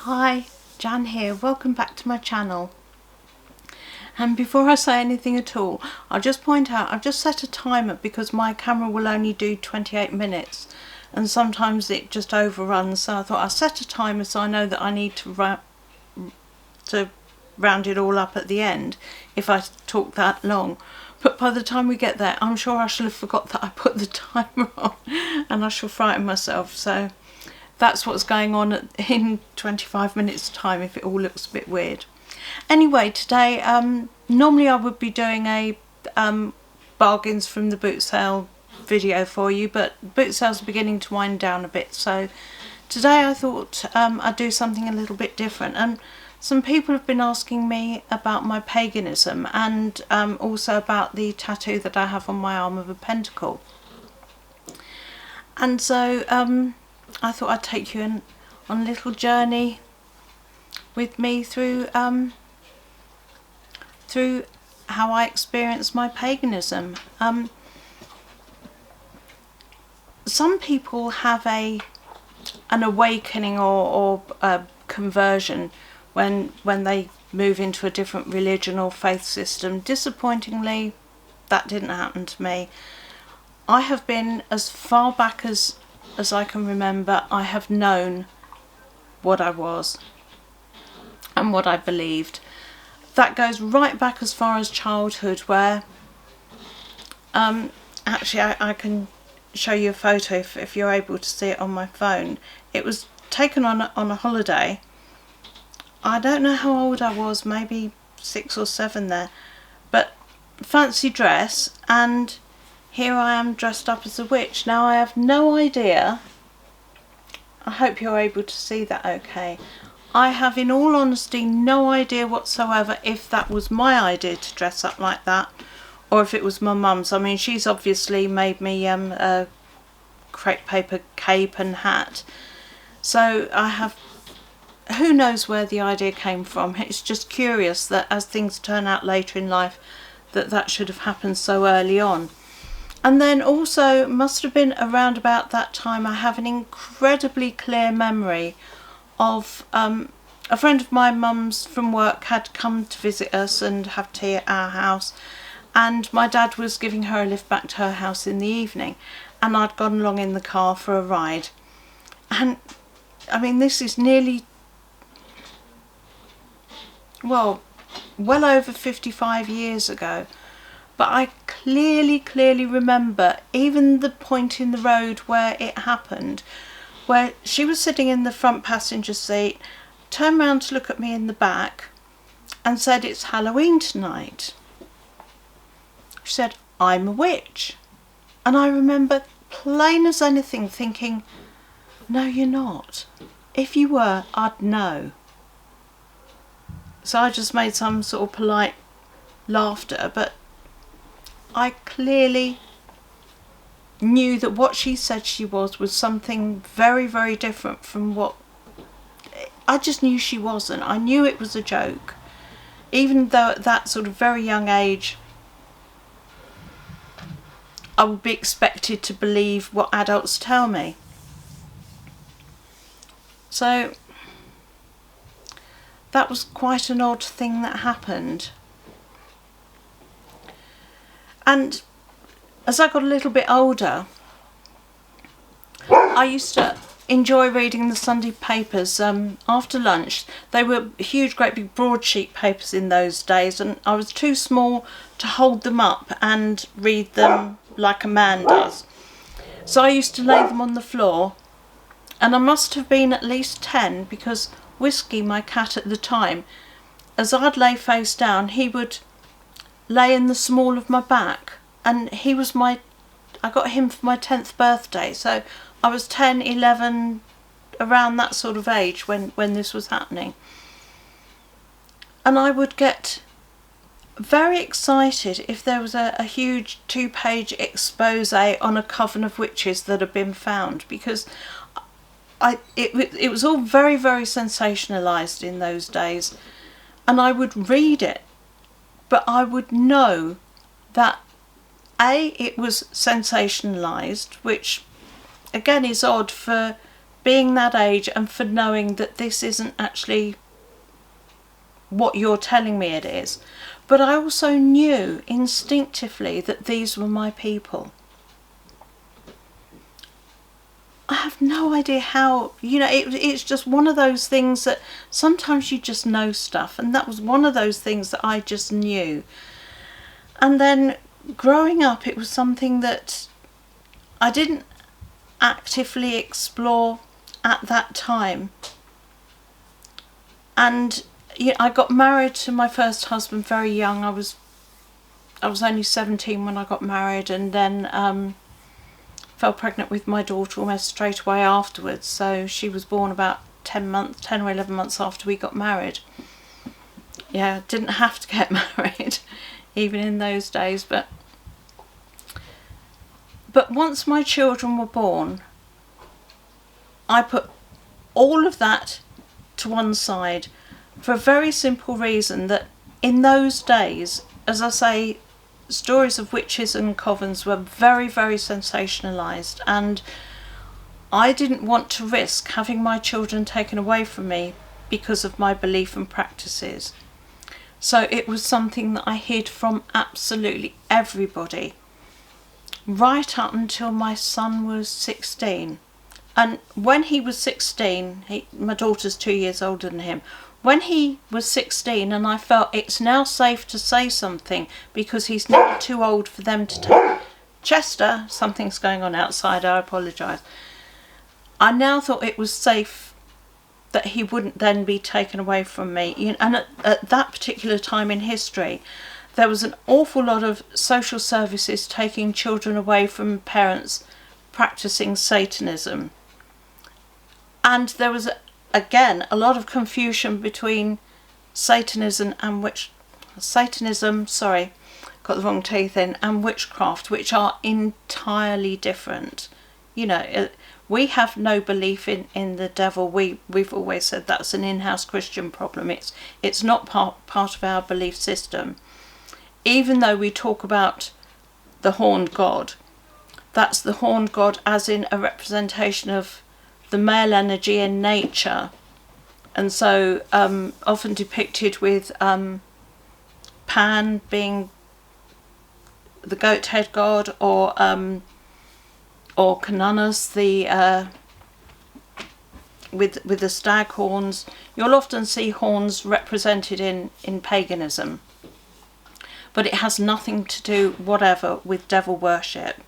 Hi, Jan here. Welcome back to my channel. And before I say anything at all, I'll just point out I've just set a timer because my camera will only do 28 minutes and sometimes it just overruns, so I thought I'll set a timer so I know that I need to round it all up at the end if I talk that long. But by the time we get there, I'm sure I shall have forgot that I put the timer on and I shall frighten myself. So that's what's going on in 25 minutes time if it all looks a bit weird. Anyway, today normally I would be doing a bargains from the boot sale video for you, but boot sales are beginning to wind down a bit, so today I thought I'd do something a little bit different. And some people have been asking me about my paganism and also about the tattoo that I have on my arm of a pentacle. And so I thought I'd take you on a little journey with me through how I experience my paganism. Some people have an awakening or a conversion when they move into a different religion or faith system. Disappointingly, that didn't happen to me. I have been, as far back as I can remember, I have known what I was and what I believed. That goes right back as far as childhood, where actually I can show you a photo if you're able to see it on my phone. It was taken on a holiday. I don't know how old I was, maybe 6 or 7 there, but fancy dress, and here I am dressed up as a witch. Now I have no idea, I hope you're able to see that okay. I have in all honesty no idea whatsoever if that was my idea to dress up like that or if it was my mum's. I mean, she's obviously made me a crepe paper cape and hat, so I have, who knows where the idea came from. It's just curious that as things turn out later in life that should have happened so early on. And then also must have been around about that time I have an incredibly clear memory of a friend of my mum's from work had come to visit us and have tea at our house, and my dad was giving her a lift back to her house in the evening, and I'd gone along in the car for a ride. And I mean, this is nearly, well over 55 years ago, but I clearly remember even the point in the road where it happened, where she was sitting in the front passenger seat, turned round to look at me in the back and said, "It's Halloween tonight." She said, "I'm a witch." And I remember plain as anything thinking, no, you're not. If you were, I'd know. So I just made some sort of polite laughter, but I clearly knew that what she said she was something very different from what I just knew she wasn't. I knew it was a joke, even though at that sort of very young age I would be expected to believe what adults tell me. So that was quite an odd thing that happened. And as I got a little bit older, I used to enjoy reading the Sunday papers after lunch. They were huge, great big broadsheet papers in those days, and I was too small to hold them up and read them like a man does. So I used to lay them on the floor, and I must have been at least 10, because Whiskey, my cat at the time, as I'd lay face down, he would lay in the small of my back, and he was I got him for my 10th birthday, so I was 10, 11, around that sort of age when this was happening. And I would get very excited if there was a huge 2-page expose on a coven of witches that had been found, because it was all very sensationalised in those days, and I would read it, but I would know that it was sensationalised, which again is odd for being that age and for knowing that this isn't actually what you're telling me it is. But I also knew instinctively that these were my people. I have no idea how, it's just one of those things that sometimes you just know stuff, and that was one of those things that I just knew. And then growing up, it was something that I didn't actively explore at that time. And I got married to my first husband very young. I was only 17 when I got married, and then fell pregnant with my daughter almost straight away afterwards. So she was born about 10 or 11 months after we got married. Yeah, didn't have to get married even in those days, but once my children were born, I put all of that to one side for a very simple reason, that in those days, as I say, stories of witches and covens were very, very sensationalised, and I didn't want to risk having my children taken away from me because of my belief and practices. So it was something that I hid from absolutely everybody right up until my son was 16. And when he was 16, my daughter's 2 years older than him, when he was 16 and I felt it's now safe to say something because he's now too old for them to take. Chester, something's going on outside, I apologise. I now thought it was safe that he wouldn't then be taken away from me. And at that particular time in history, there was an awful lot of social services taking children away from parents practising Satanism. And there was again a lot of confusion between Satanism, sorry, got the wrong teeth in, and witchcraft, which are entirely different. We have no belief in the devil. We've always said that's an in-house Christian problem. It's not part of our belief system. Even though we talk about the horned god, that's the horned god as in a representation of the male energy in nature, and so often depicted with Pan being the goat head god, or Canunus, with the stag horns. You'll often see horns represented in paganism, but it has nothing to do whatever with devil worship.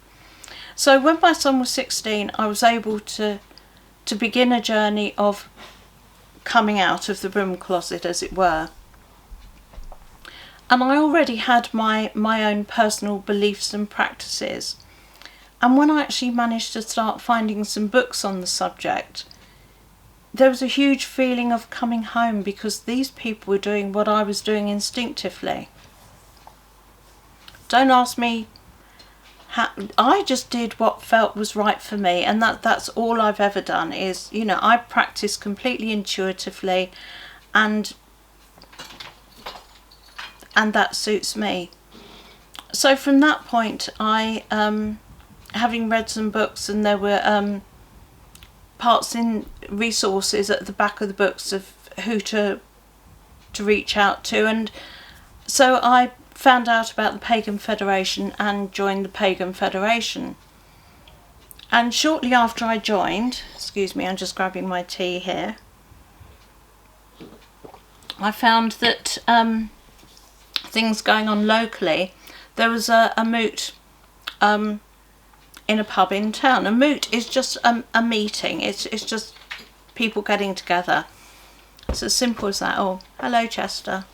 So when my son was 16, I was able to begin a journey of coming out of the broom closet, as it were. And I already had my own personal beliefs and practices. And when I actually managed to start finding some books on the subject, there was a huge feeling of coming home, because these people were doing what I was doing instinctively. Don't ask me how. I just did what felt was right for me, and that's all I've ever done. Is I practice completely intuitively, and that suits me. So from that point, I having read some books, and there were parts in resources at the back of the books of who to reach out to, and so I found out about the Pagan Federation and joined the Pagan Federation. And shortly after I joined, excuse me, I'm just grabbing my tea here, I found that things going on locally. There was a moot in a pub in town. A moot is just a meeting. It's just people getting together. It's as simple as that. Oh, hello, Chester.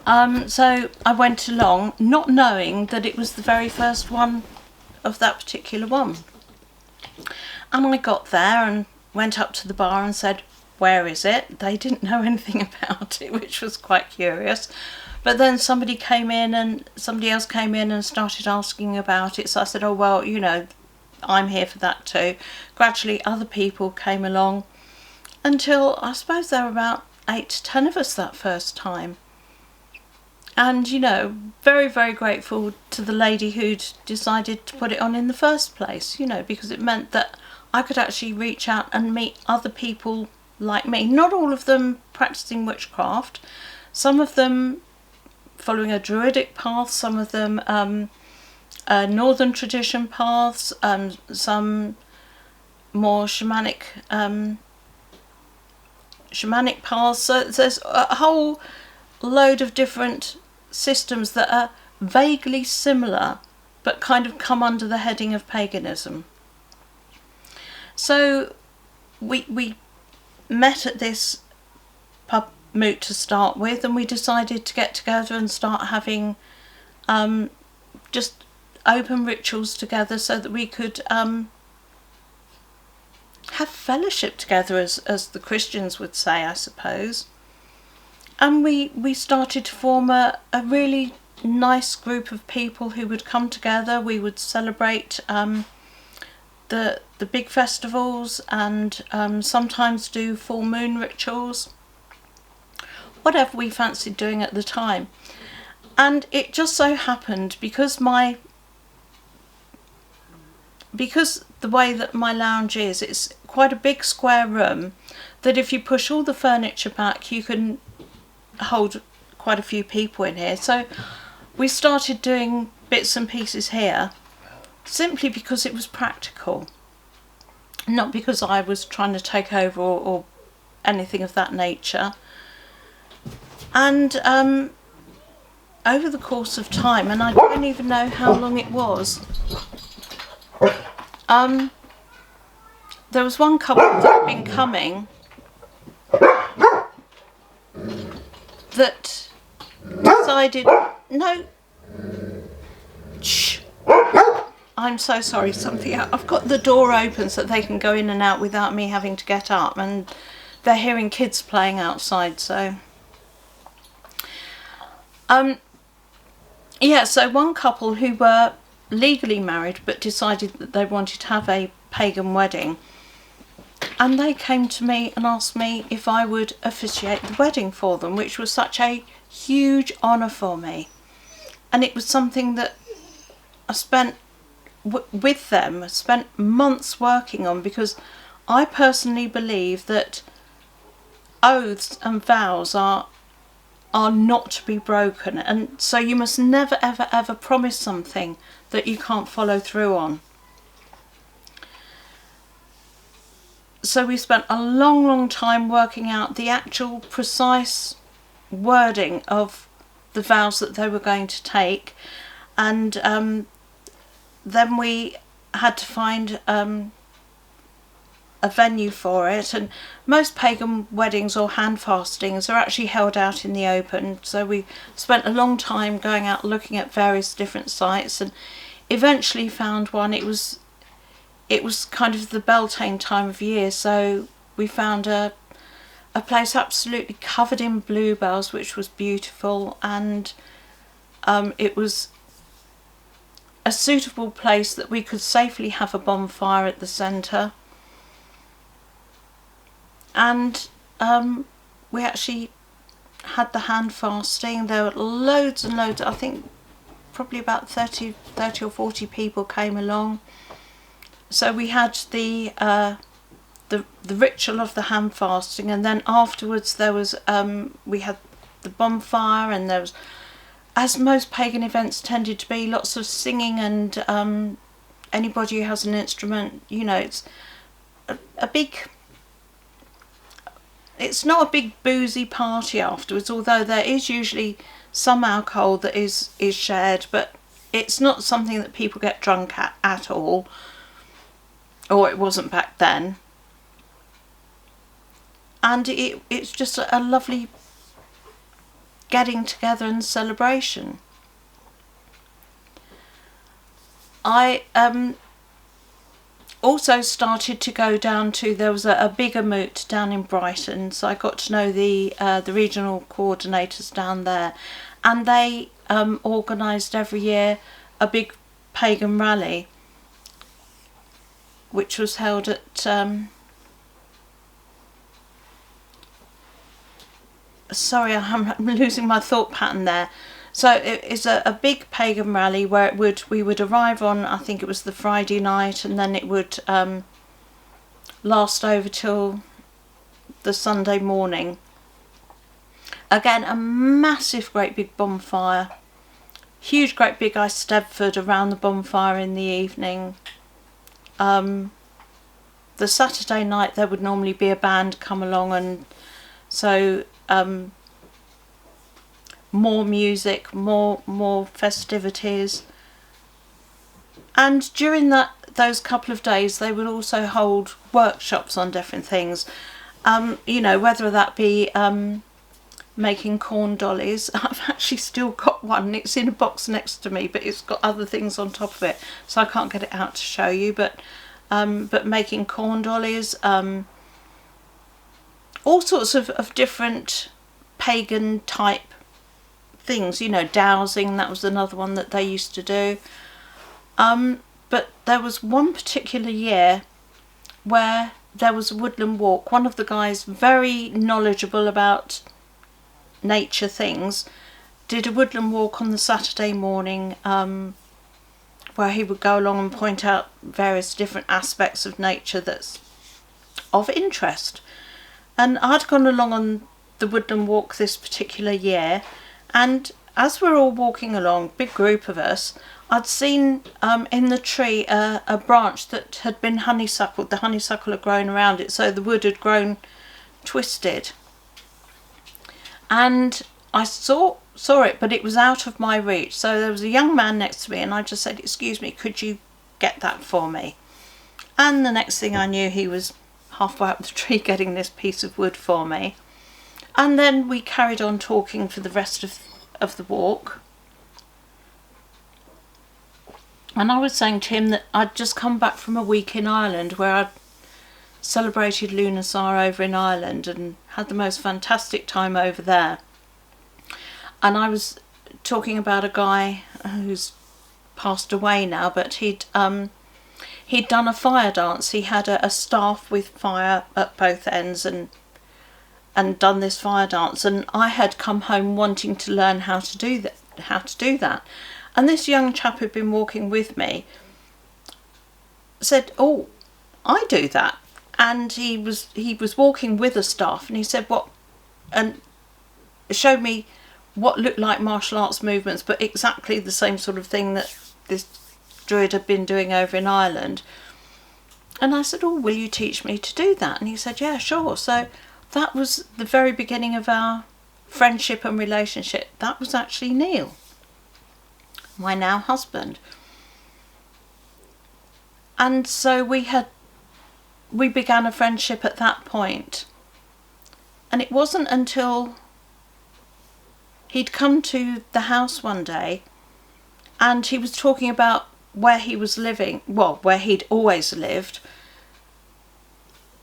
So I went along, not knowing that it was the very first one of that particular one. And I got there and went up to the bar and said, "Where is it?" They didn't know anything about it, which was quite curious. But then somebody else came in and started asking about it. So I said, "Oh, well, I'm here for that too." Gradually other people came along, until I suppose there were about 8 to 10 of us that first time. And, very, very grateful to the lady who'd decided to put it on in the first place, because it meant that I could actually reach out and meet other people like me. Not all of them practicing witchcraft, some of them following a druidic path, some of them northern tradition paths, some more shamanic paths. So there's a whole load of different systems that are vaguely similar but kind of come under the heading of paganism. So we met at this pub moot to start with, and we decided to get together and start having just open rituals together so that we could have fellowship together, as the Christians would say, I suppose. And we started to form a really nice group of people who would come together. We would celebrate the big festivals, and sometimes do full moon rituals, whatever we fancied doing at the time. And it just so happened, because the way that my lounge is, it's quite a big square room, that if you push all the furniture back you can hold quite a few people in here. So we started doing bits and pieces here simply because it was practical, not because I was trying to take over or anything of that nature. And over the course of time, and I don't even know how long it was, there was one couple that had been coming that decided, no, shh, I'm so sorry, I've got the door open so they can go in and out without me having to get up, and they're hearing kids playing outside. So yeah, so one couple who were legally married but decided that they wanted to have a pagan wedding, and they came to me and asked me if I would officiate the wedding for them, which was such a huge honour for me. And it was something that I spent with them, I spent months working on, because I personally believe that oaths and vows are not to be broken, and so you must never ever ever promise something that you can't follow through on. So we spent a long time working out the actual precise wording of the vows that they were going to take, and then we had to find a venue for it. And most pagan weddings or hand fastings are actually held out in the open, so we spent a long time going out looking at various different sites, and eventually found one. It was kind of the Beltane time of year, so we found a place absolutely covered in bluebells, which was beautiful, and it was a suitable place that we could safely have a bonfire at the centre. And we actually had the hand fasting. There were loads and loads, I think probably about 30 or 40 people came along. So we had the ritual of the hand fasting, and then afterwards there was we had the bonfire, and there was, as most pagan events tended to be, lots of singing, and anybody who has an instrument, you know, it's a big, it's not a big boozy party afterwards, although there is usually some alcohol that is shared, but it's not something that people get drunk at all, or it wasn't back then. And it's just a lovely getting together and celebration. I also started to go down to, there was a bigger moot down in Brighton, so I got to know the regional coordinators down there, and they organised every year a big pagan rally, which was held at sorry, I'm losing my thought pattern there. So it is a big pagan rally where we would arrive on, I think it was the Friday night, and then it would last over till the Sunday morning. Again, a massive, great big bonfire. Huge, great big Eisteddfod around the bonfire in the evening. The Saturday night there would normally be a band come along, and so more music, more festivities. And during those couple of days they would also hold workshops on different things. You know, whether that be making corn dollies. I've actually still got one. It's in a box next to me, but it's got other things on top of it, so I can't get it out to show you. But making corn dollies, all sorts of different pagan type things. You know, dowsing, that was another one that they used to do. But there was one particular year where there was a woodland walk. One of the guys, very knowledgeable about nature things, did a woodland walk on the Saturday morning, where he would go along and point out various different aspects of nature that's of interest. And I'd gone along on the woodland walk this particular year, and as we're all walking along, big group of us, I'd seen in the tree a branch that had been honeysuckled. The honeysuckle had grown around it, so the wood had grown twisted. And I saw it, but it was out of my reach. So there was a young man next to me, and I just said, "Excuse me, could you get that for me?" And the next thing I knew, he was halfway up the tree getting this piece of wood for me. And then we carried on talking for the rest of the walk. And I was saying to him that I'd just come back from a week in Ireland where I'd celebrated Lunasar over in Ireland and had the most fantastic time over there. And I was talking about a guy who's passed away now, but he'd done a fire dance. He had a staff with fire at both ends and done this fire dance, and I had come home wanting to learn how to do that. And this young chap who'd been walking with me said, "Oh, I do that." And he was walking with a staff, and he said, "What?" and showed me what looked like martial arts movements, but exactly the same sort of thing that this druid had been doing over in Ireland. And I said, "Oh, will you teach me to do that?" And he said, "Yeah, sure." So that was the very beginning of our friendship and relationship. That was actually Neil, my now husband. And so we began a friendship at that point. And it wasn't until he'd come to the house one day and he was talking about where he was living, well, where he'd always lived.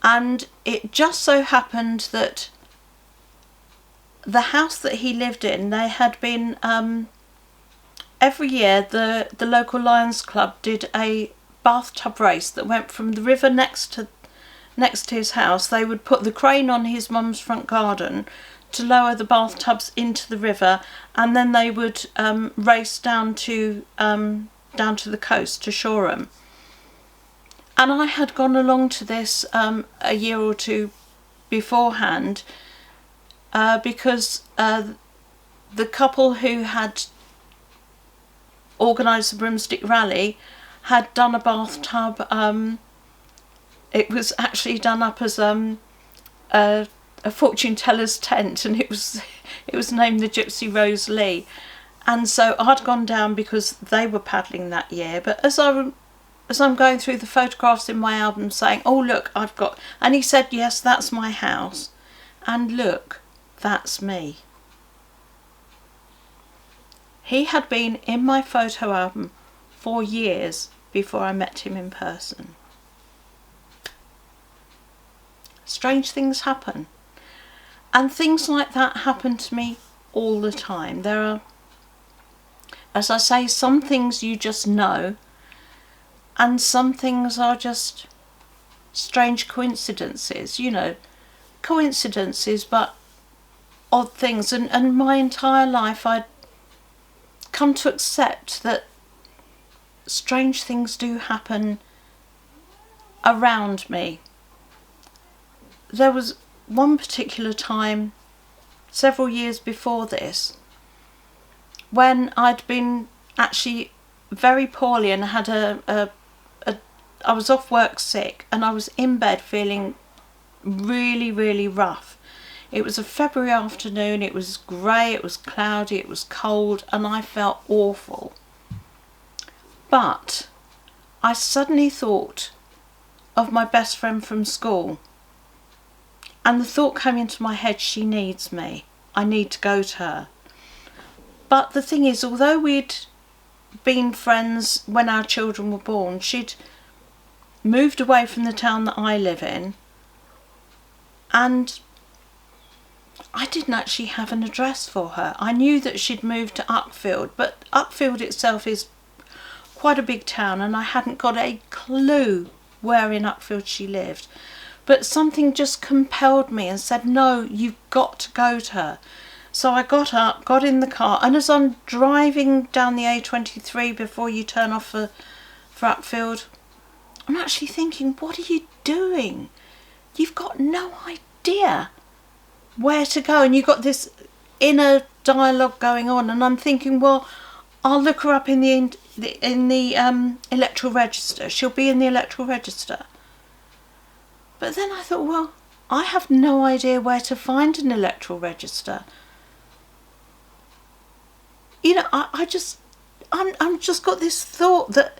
And it just so happened that the house that he lived in, they had been, every year the local Lions Club did a bathtub race that went from the river next to his house. They would put the crane on his mum's front garden to lower the bathtubs into the river, and then they would race down to the coast to Shoreham. And I had gone along to this a year or two beforehand because the couple who had organised the broomstick rally had done a bathtub. It was actually done up as a fortune teller's tent, and it was named the Gypsy Rose Lee. And so I'd gone down because they were paddling that year. But as I'm going through the photographs in my album saying, "Oh look, I've got," and he said, "Yes, that's my house, and look, that's me." He had been in my photo album for years before I met him in person. Strange things happen. And things like that happen to me all the time. There are, as I say, some things you just know, and some things are just strange coincidences, you know, coincidences, but odd things. And my entire life I'd come to accept that strange things do happen around me. there was one particular time, several years before this, when I'd been actually very poorly and had I was off work sick, and I was in bed feeling really, really rough. It was a February afternoon, it was grey, it was cloudy, it was cold, and I felt awful. But I suddenly thought of my best friend from school, and the thought came into my head, she needs me, I need to go to her. But the thing is, although we'd been friends when our children were born, she'd moved away from the town that I live in, and I didn't actually have an address for her. I knew that she'd moved to Uckfield, but Uckfield itself is quite a big town, and I hadn't got a clue where in Uckfield she lived. But something just compelled me and said, no, you've got to go to her. So I got up, got in the car, and as I'm driving down the A23 before you turn off for Uckfield, I'm actually thinking, what are you doing? You've got no idea where to go, and you've got this inner dialogue going on, and I'm thinking, well, I'll look her up in the electoral register. She'll be in the electoral register. But then I thought, well, I have no idea where to find an electoral register. You know, I'm just got this thought that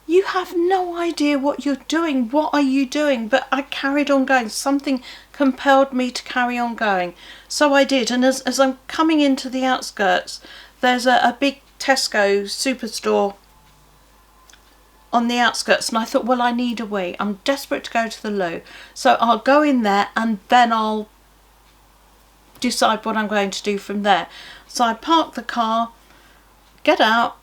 you have no idea what you're doing. What are you doing? But I carried on going. Something compelled me to carry on going. So I did. And as I'm coming into the outskirts, there's a big Tesco superstore on the outskirts. And I thought, well, I need a wee. I'm desperate to go to the loo. So I'll go in there and then I'll decide what I'm going to do from there. So I park the car, get out.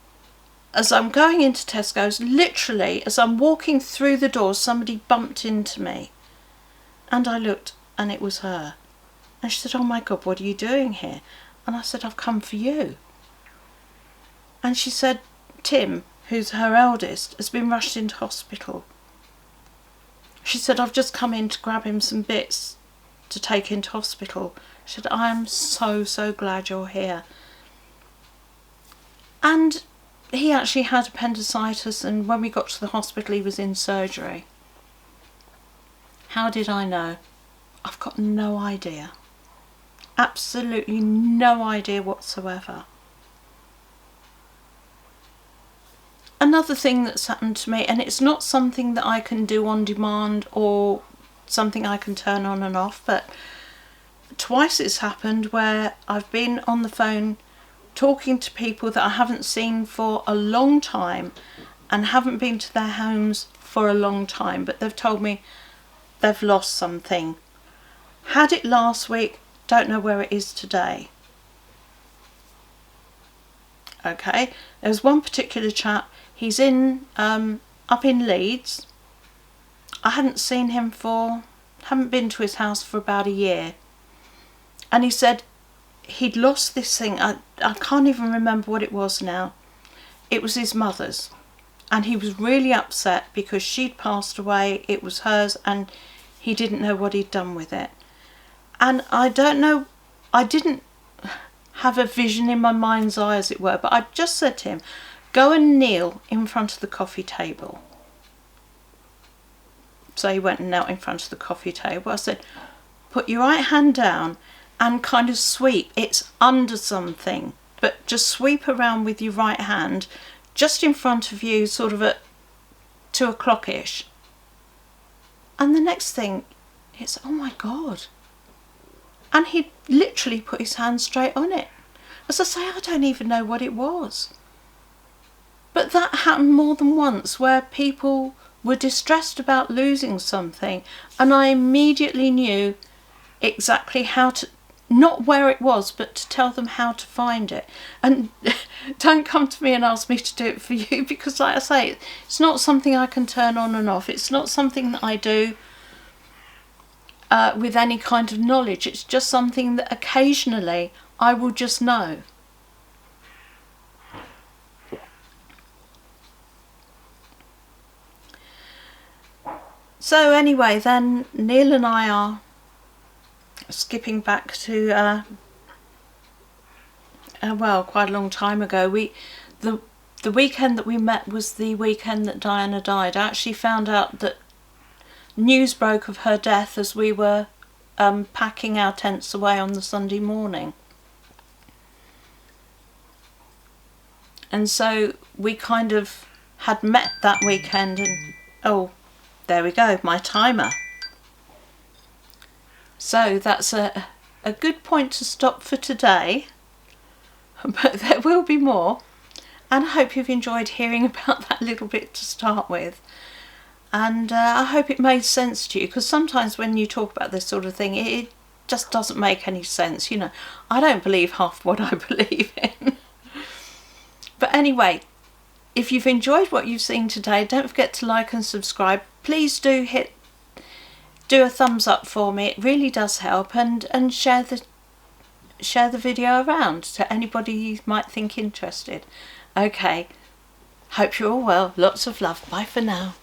As I'm going into Tesco's, literally, as I'm walking through the door, somebody bumped into me. And I looked, and it was her. And she said, oh my God, what are you doing here? And I said, I've come for you. And she said, Tim, who's her eldest, has been rushed into hospital. She said, I've just come in to grab him some bits to take into hospital. She said, I am so, so glad you're here. And he actually had appendicitis, and when we got to the hospital he was in surgery. How did I know? I've got no idea. Absolutely no idea whatsoever. Another thing that's happened to me, and it's not something that I can do on demand or something I can turn on and off, but twice it's happened where I've been on the phone talking to people that I haven't seen for a long time and haven't been to their homes for a long time, but they've told me they've lost something. Had it last week, don't know where it is today. Okay, there's one particular chap, he's in up in Leeds. I hadn't seen him haven't been to his house for about a year, and he said he'd lost this thing. I can't even remember what it was now. It was his mother's, and he was really upset because she'd passed away, it was hers, and he didn't know what he'd done with it. And I don't know, I didn't have a vision in my mind's eye, as it were, but I just said to him, go and kneel in front of the coffee table. So he went and knelt in front of the coffee table. I said, put your right hand down and kind of sweep. It's under something, but just sweep around with your right hand just in front of you, sort of at 2 o'clock-ish. And the next thing, it's, oh my God. And he literally put his hand straight on it. As I say, I don't even know what it was. But that happened more than once, where people were distressed about losing something, and I immediately knew exactly how to, not where it was, but to tell them how to find it. And don't come to me and ask me to do it for you, because like I say, it's not something I can turn on and off. It's not something that I do with any kind of knowledge. It's just something that occasionally I will just know. So So anyway, then Neil and I are skipping back to well, quite a long time ago. The weekend that we met was the weekend that Diana died. I actually found out that news broke of her death as we were packing our tents away on the Sunday morning. And so we kind of had met that weekend, and oh, there we go, my timer. So that's a good point to stop for today, but there will be more. And I hope you've enjoyed hearing about that little bit to start with. And I hope it made sense to you, because sometimes when you talk about this sort of thing, it just doesn't make any sense. You know, I don't believe half what I believe in. But anyway, if you've enjoyed what you've seen today, don't forget to like and subscribe. Please do a thumbs up for me. It really does help. And share the video around to anybody you might think interested. Okay, hope you're all well. Lots of love. Bye for now.